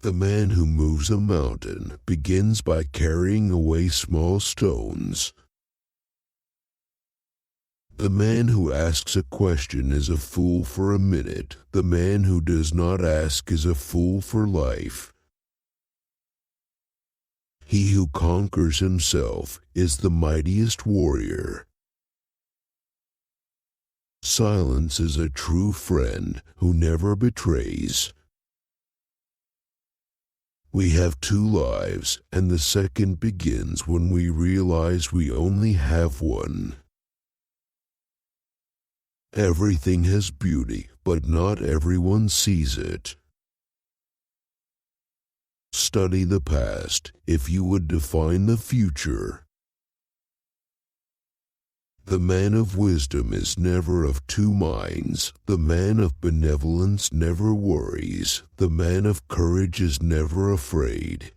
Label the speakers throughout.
Speaker 1: The man who moves a mountain begins by carrying away small stones. The man who asks a question is a fool for a minute. The man who does not ask is a fool for life. He who conquers himself is the mightiest warrior. Silence is a true friend who never betrays. We have two lives, and the second begins when we realize we only have one. Everything has beauty, but not everyone sees it. Study the past if you would define the future. The man of wisdom is never of two minds. The man of benevolence never worries. The man of courage is never afraid.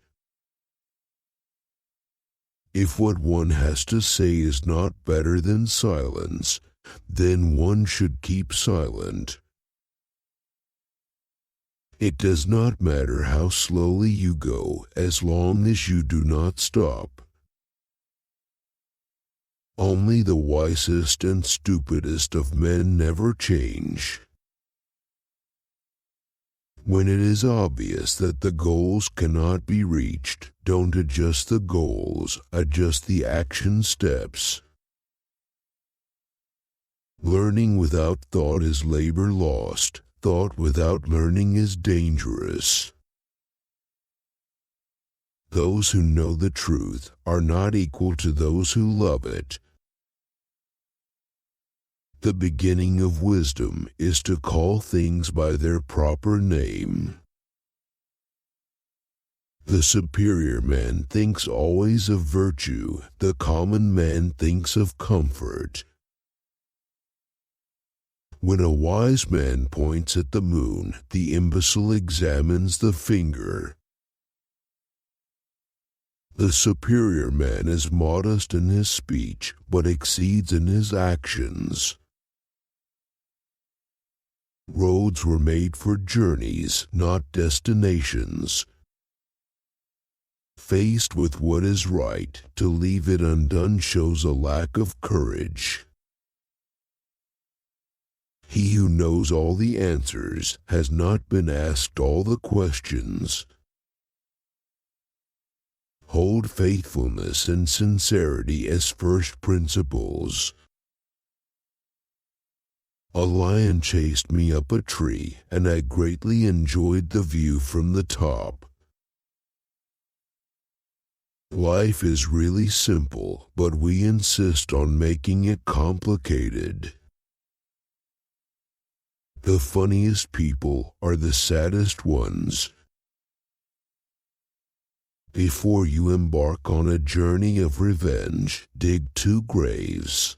Speaker 1: If what one has to say is not better than silence, then one should keep silent. It does not matter how slowly you go as long as you do not stop. Only the wisest and stupidest of men never change. When it is obvious that the goals cannot be reached, don't adjust the goals, adjust the action steps. Learning without thought is labor lost. Thought without learning is dangerous. Those who know the truth are not equal to those who love it. The beginning of wisdom is to call things by their proper name. The superior man thinks always of virtue. The common man thinks of comfort. When a wise man points at the moon, the imbecile examines the finger. The superior man is modest in his speech, but exceeds in his actions. Roads were made for journeys, not destinations. Faced with what is right, to leave it undone shows a lack of courage. He who knows all the answers has not been asked all the questions. Hold faithfulness and sincerity as first principles. A lion chased me up a tree, and I greatly enjoyed the view from the top. Life is really simple, but we insist on making it complicated. The funniest people are the saddest ones. Before you embark on a journey of revenge, dig 2 graves.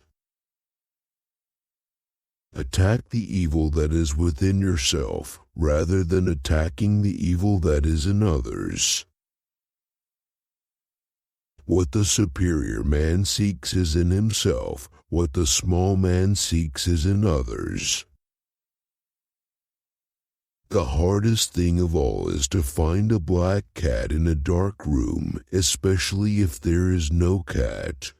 Speaker 1: Attack the evil that is within yourself, rather than attacking the evil that is in others. What the superior man seeks is in himself, what the small man seeks is in others. The hardest thing of all is to find a black cat in a dark room, especially if there is no cat.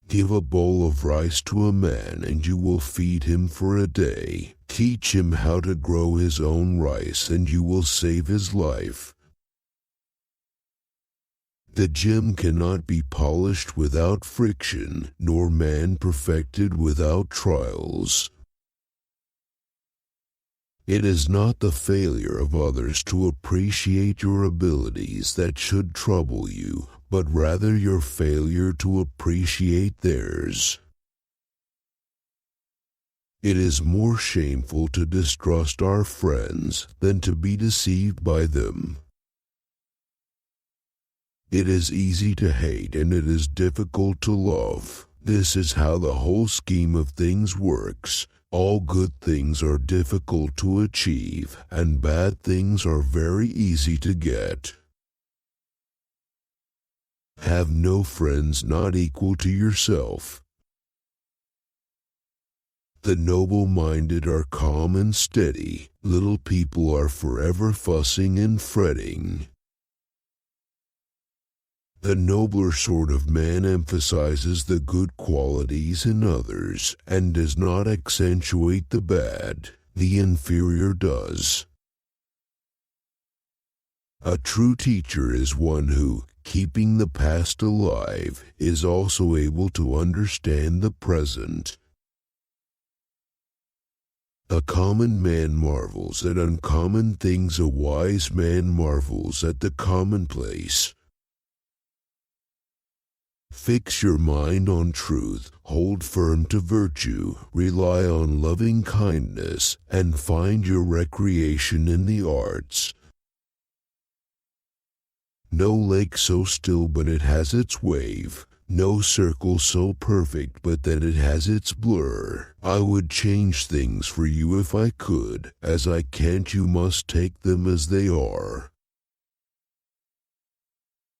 Speaker 1: Give a bowl of rice to a man and you will feed him for a day. Teach him how to grow his own rice and you will save his life. The gem cannot be polished without friction, nor man perfected without trials. It is not the failure of others to appreciate your abilities that should trouble you, but rather your failure to appreciate theirs. It is more shameful to distrust our friends than to be deceived by them. It is easy to hate and it is difficult to love. This is how the whole scheme of things works. All good things are difficult to achieve, and bad things are very easy to get. Have no friends not equal to yourself. The noble-minded are calm and steady. Little people are forever fussing and fretting. The nobler sort of man emphasizes the good qualities in others and does not accentuate the bad. The inferior does. A true teacher is one who, keeping the past alive, is also able to understand the present. A common man marvels at uncommon things, a wise man marvels at the commonplace. Fix your mind on truth, hold firm to virtue, rely on loving kindness, and find your recreation in the arts. No lake so still but it has its wave, no circle so perfect but that it has its blur. I would change things for you if I could, as I can't you must take them as they are.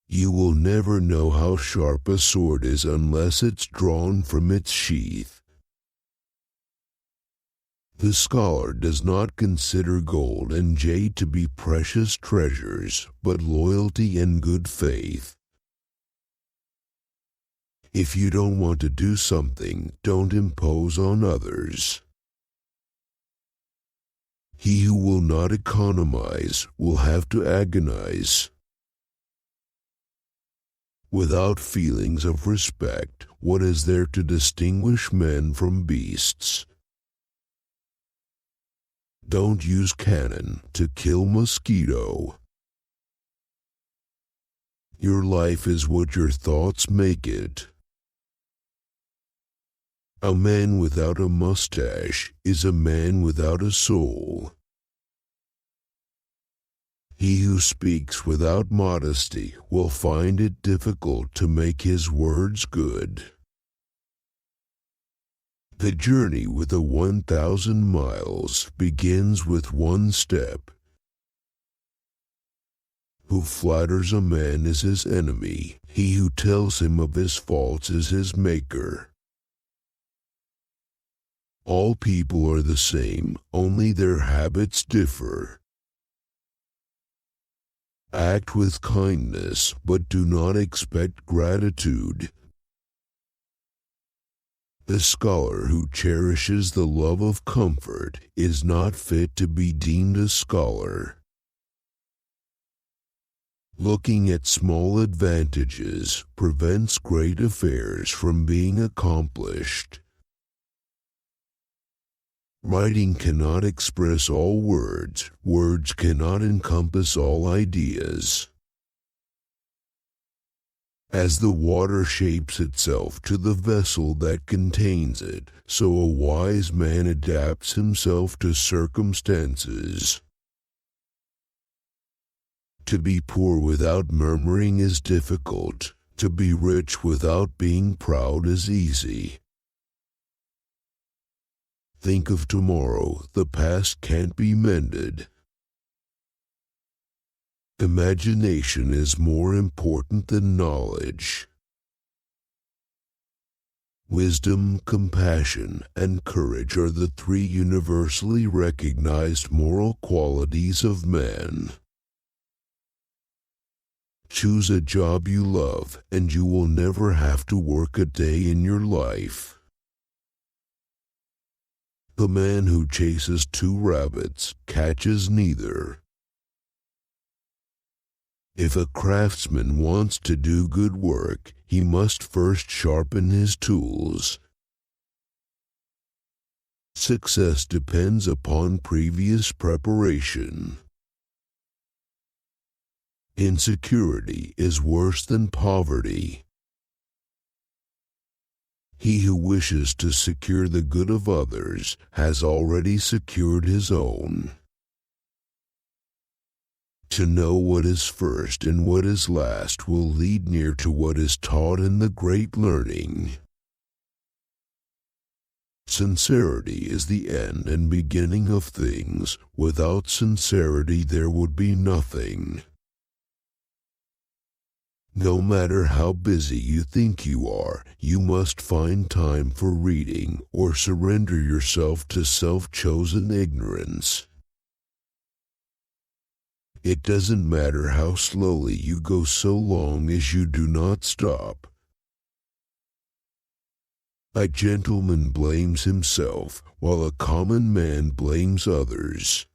Speaker 1: You will never know how sharp a sword is unless it's drawn from its sheath. The scholar does not consider gold and jade to be precious treasures, but loyalty and good faith. If you don't want to do something, don't impose on others. He who will not economize will have to agonize. Without feelings of respect, what is there to distinguish men from beasts? Don't use cannon to kill mosquito. Your life is what your thoughts make it. A man without a mustache is a man without a soul. He who speaks without modesty will find it difficult to make his words good. The journey with 1,000 miles begins with one step. Who flatters a man is his enemy. He who tells him of his faults is his maker. All people are the same, only their habits differ. Act with kindness, but do not expect gratitude. The scholar who cherishes the love of comfort is not fit to be deemed a scholar. Looking at small advantages prevents great affairs from being accomplished. Writing cannot express all words. Words cannot encompass all ideas. As the water shapes itself to the vessel that contains it, so a wise man adapts himself to circumstances. To be poor without murmuring is difficult. To be rich without being proud is easy. Think of tomorrow, the past can't be mended. Imagination is more important than knowledge. Wisdom, compassion, and courage are the three universally recognized moral qualities of man. Choose a job you love, and you will never have to work a day in your life. The man who chases 2 rabbits catches neither. If a craftsman wants to do good work, he must first sharpen his tools. Success depends upon previous preparation. Insecurity is worse than poverty. He who wishes to secure the good of others has already secured his own. To know what is first and what is last will lead near to what is taught in the great learning. Sincerity is the end and beginning of things. Without sincerity there would be nothing. No matter how busy you think you are, you must find time for reading or surrender yourself to self-chosen ignorance. It doesn't matter how slowly you go so long as you do not stop. A gentleman blames himself, while a common man blames others.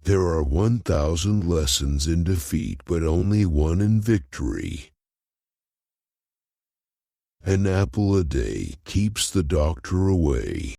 Speaker 1: There are 1,000 lessons in defeat, but only one in victory. An apple a day keeps the doctor away.